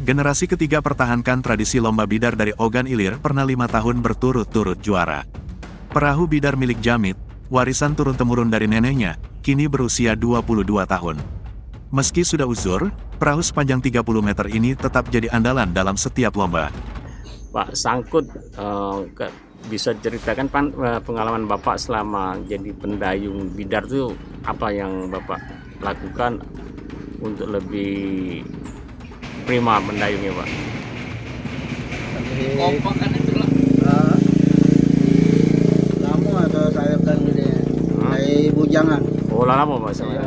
Generasi ketiga pertahankan tradisi lomba bidar dari Ogan Ilir pernah 5 tahun berturut-turut juara. Perahu bidar milik Djamit, warisan turun-temurun dari neneknya, kini berusia 22 tahun. Meski sudah uzur, perahu sepanjang 30 meter ini tetap jadi andalan dalam setiap lomba. Pak Sangkut, bisa ceritakan pengalaman Bapak selama jadi pendayung bidar itu apa yang Bapak lakukan untuk lebih prima mendayungnya, Pak? Kompak kan itu lah. Lama atau saya kan gini, dari bujangan. Oh, lama Pak sama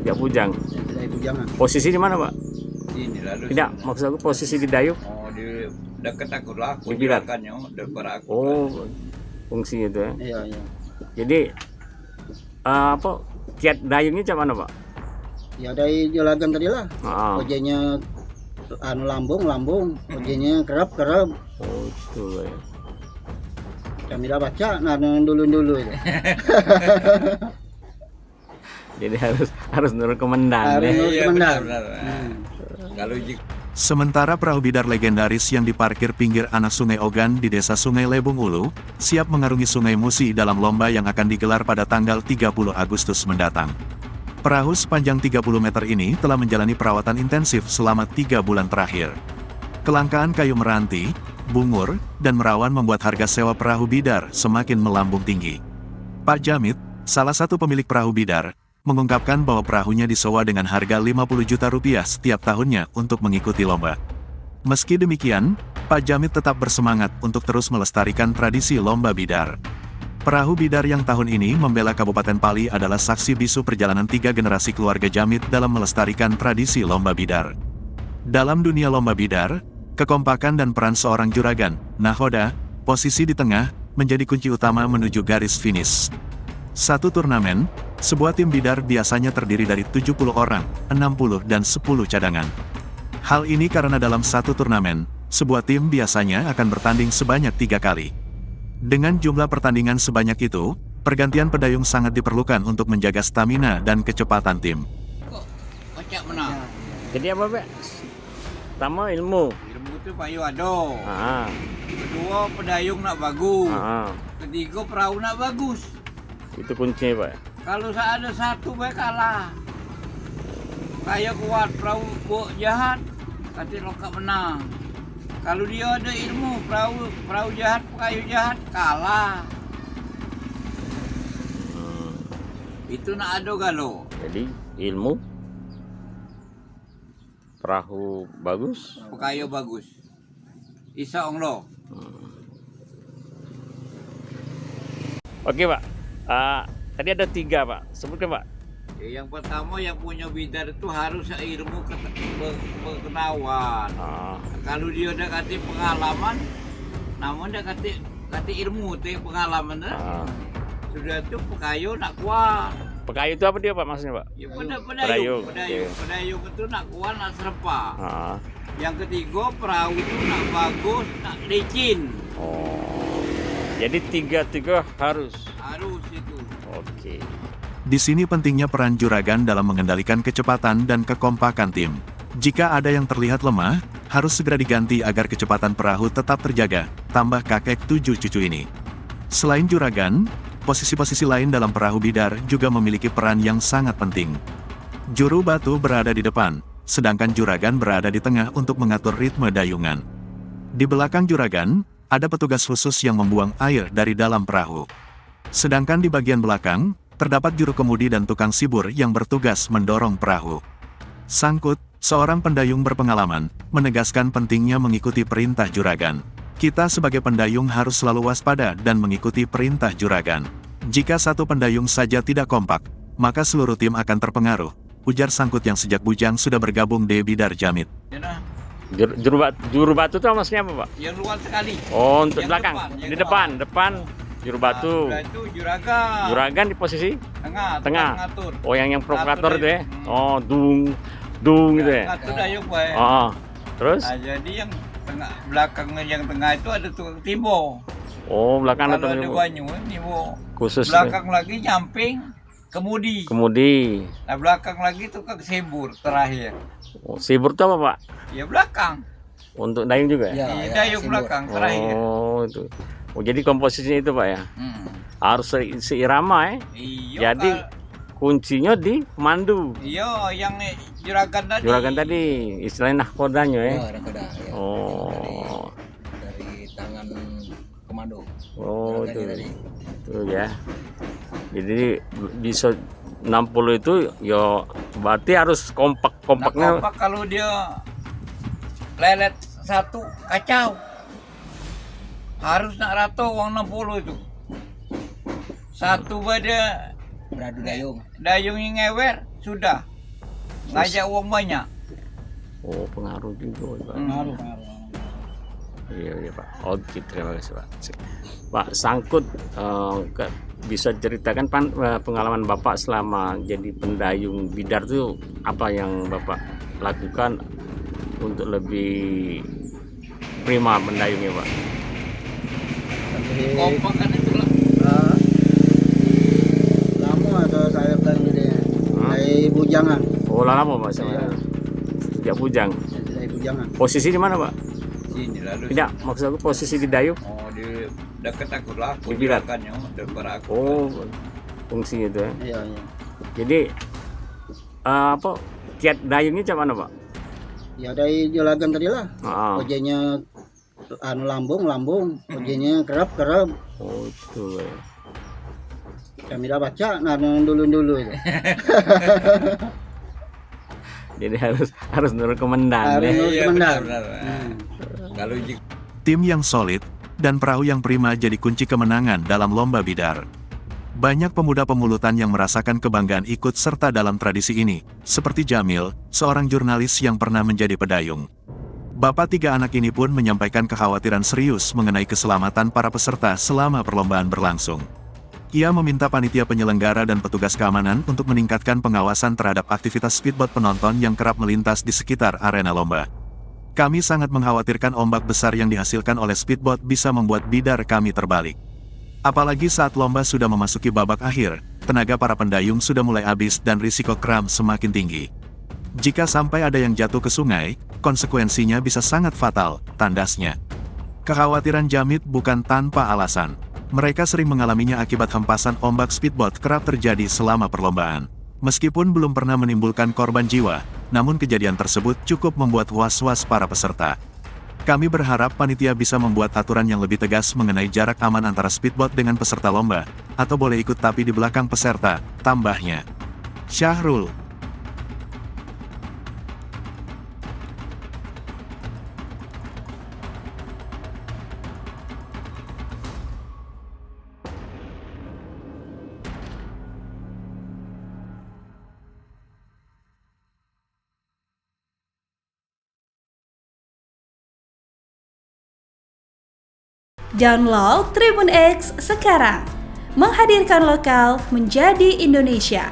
tidak bujang. Dari bujangan. Posisi di mana, Pak? Ini lalu. Tidak, maksud aku posisi di dayung. Oh, di dekat aku lah. Di bidar. Dekat aku. Oh, fungsi itu ya. Iya, iya. Jadi apa kiat dayungnya macam mana, Pak? Ya dari jelagan tadi lah. Ah. Ojeknya lambung, ojeknya kerap. Oh, itu ya. Kami dah baca, nah dulu itu. Jadi harus nurut komandan Harus ya. nurut. Iya, Komandan. benar. Hmm. Kalau Sementara perahu bidar legendaris yang diparkir pinggir anak Sungai Ogan di desa Sungai Lebung Ulu, siap mengarungi Sungai Musi dalam lomba yang akan digelar pada tanggal 30 Agustus mendatang. Perahu sepanjang 30 meter ini telah menjalani perawatan intensif selama 3 bulan terakhir. Kelangkaan kayu meranti, bungur, dan merawan membuat harga sewa perahu bidar semakin melambung tinggi. Pak Djamit, salah satu pemilik perahu bidar, mengungkapkan bahwa perahunya disewa dengan harga 50 juta rupiah setiap tahunnya untuk mengikuti lomba. Meski demikian, Pak Djamit tetap bersemangat untuk terus melestarikan tradisi lomba bidar. Perahu bidar yang tahun ini membela Kabupaten Pali adalah saksi bisu perjalanan 3 generasi keluarga Djamit dalam melestarikan tradisi lomba bidar. Dalam dunia lomba bidar, kekompakan dan peran seorang juragan, nahoda, posisi di tengah, menjadi kunci utama menuju garis finish. Satu turnamen, sebuah tim bidar biasanya terdiri dari 70 orang, 60 dan 10 cadangan. Hal ini karena dalam satu turnamen, sebuah tim biasanya akan bertanding sebanyak 3 kali. Dengan jumlah pertandingan sebanyak itu, pergantian pedayung sangat diperlukan untuk menjaga stamina dan kecepatan tim. Kocak menang. Jadi apa, Pak? Pertama ilmu. Ilmu itu payu ado. Ah, Kedua pedayung nak bagus. ah, Ketiga perahu nak bagus. itu kuncinya, Pak. Kalau ada satu baik kalah. Kayak kuat perahu buat jahat, nanti lokak menang. Kalau dia ada ilmu perahu jahat, kayu jahat kalah. Itu nak ada galo. Jadi ilmu, perahu bagus, Kayu bagus. Isa Allah. Oke, Pak. Tadi ada 3, Pak. Sebutkan, Pak. Yang pertama yang punya bidar itu harus ilmu pengetahuan. Kalau dia ada kati pengalaman, namun dia kati ilmu tu pengalaman tu. Sudah tu pekayu nak kuat. Pekayu itu apa dia, Pak, maksudnya, Pak? Ya, Pedayung. pedayung itu nak kuat, nak serpa. Ah. Yang ketiga perahu itu nak bagus, nak licin. Oh. Jadi 3 harus. Harus itu. Oke. Di sini pentingnya peran juragan dalam mengendalikan kecepatan dan kekompakan tim. Jika ada yang terlihat lemah, harus segera diganti agar kecepatan perahu tetap terjaga, tambah kakek 7 cucu ini. Selain juragan, posisi-posisi lain dalam perahu bidar juga memiliki peran yang sangat penting. Juru batu berada di depan, sedangkan juragan berada di tengah untuk mengatur ritme dayungan. Di belakang juragan, ada petugas khusus yang membuang air dari dalam perahu. Sedangkan di bagian belakang, terdapat juru kemudi dan tukang sibur yang bertugas mendorong perahu. Sangkut, seorang pendayung berpengalaman, menegaskan pentingnya mengikuti perintah juragan. Kita sebagai pendayung harus selalu waspada dan mengikuti perintah juragan. Jika satu pendayung saja tidak kompak, maka seluruh tim akan terpengaruh, ujar Sangkut yang sejak bujang sudah bergabung di Bidar Djamit. Ya nah, Juru batu itu maksudnya apa, Pak? yang luar sekali. Oh, untuk Yang belakang. yang Di depan juru batu. Sudah itu juragan. Juragan di posisi Tengah. Ngatur. Oh, yang provokator Ngatur itu ya. dayung. Oh, dung gitu ya. Ngatur dayung baik. Oh. Terus? Nah, jadi yang yang tengah itu ada tukang tibo. Oh, belakang Kalau ada ada banyu, tibo. khusus. Belakang lagi nyamping kemudi. Kemudi. Nah belakang lagi tukang sibur terakhir. Oh, sibur itu apa Pak? Ya belakang. Untuk dayung juga ya? Di dayung belakang terakhir. Oh itu. Oh jadi komposisinya itu Pak ya? Hmm. Harus seirama ya? Iya. Jadi kuncinya di pemandu. Iya, yang juragan tadi. Juragan tadi, istilahnya nahkodanya ya? Ya, nakoda, ya. Oh. Dari tangan komando. Oh Juragannya itu. tadi. Itu ya. Jadi bisa 60 itu ya berarti harus kompaknya. Kompak kalau dia lelet satu kacau. Harus nak rato uang 60 itu. Satu pada Beradu dayung. dayungnya ngewer sudah. Ngajak uang banyak. Oh pengaruh juga Pak. Pengaruh. Iya Pak. Oke terima kasih Pak. Pak Sangkut bisa ceritakan pengalaman Bapak selama jadi pendayung bidar itu apa yang Bapak lakukan untuk lebih prima mendayungnya Pak? Kompak kan itu lah. Lama atau saya bilang gitu ya. Dari bujangan. Oh lama Pak sama Iya. sejak bujang. Dari bujangan. Posisi di mana Pak? Sini lalu. Tidak, maksud aku posisi di dayung. Oh di dekat aku lah. Di Birat. Juragannya depan aku. Oh fungsinya itu ya. Iya, iya. Jadi apa kiat dayungnya macam mana Pak? Ya dari juragan tadi lah. Ah. Ojeknya lambung, ojeknya kerap. Oh itu ya. Kami dah baca nah yang dulu itu. Jadi harus nurut komandan Harus ya. nurut. Iya Komandan. benar. Hmm. Kalau Tim yang solid dan perahu yang prima jadi kunci kemenangan dalam lomba bidar. Banyak pemuda pemulutan yang merasakan kebanggaan ikut serta dalam tradisi ini, seperti Jamil, seorang jurnalis yang pernah menjadi pedayung. Bapak tiga anak ini pun menyampaikan kekhawatiran serius mengenai keselamatan para peserta selama perlombaan berlangsung. Ia meminta panitia penyelenggara dan petugas keamanan untuk meningkatkan pengawasan terhadap aktivitas speedboat penonton yang kerap melintas di sekitar arena lomba. Kami sangat mengkhawatirkan ombak besar yang dihasilkan oleh speedboat bisa membuat bidar kami terbalik. Apalagi saat lomba sudah memasuki babak akhir, tenaga para pendayung sudah mulai habis dan risiko kram semakin tinggi. Jika sampai ada yang jatuh ke sungai, konsekuensinya bisa sangat fatal, tandasnya. Kekhawatiran Jamit bukan tanpa alasan. Mereka sering mengalaminya akibat hempasan ombak speedboat kerap terjadi selama perlombaan. Meskipun belum pernah menimbulkan korban jiwa, namun kejadian tersebut cukup membuat was-was para peserta. Kami berharap panitia bisa membuat aturan yang lebih tegas mengenai jarak aman antara speedboat dengan peserta lomba, atau boleh ikut tapi di belakang peserta, tambahnya. Syahrul. Download Tribun X sekarang, menghadirkan lokal menjadi Indonesia.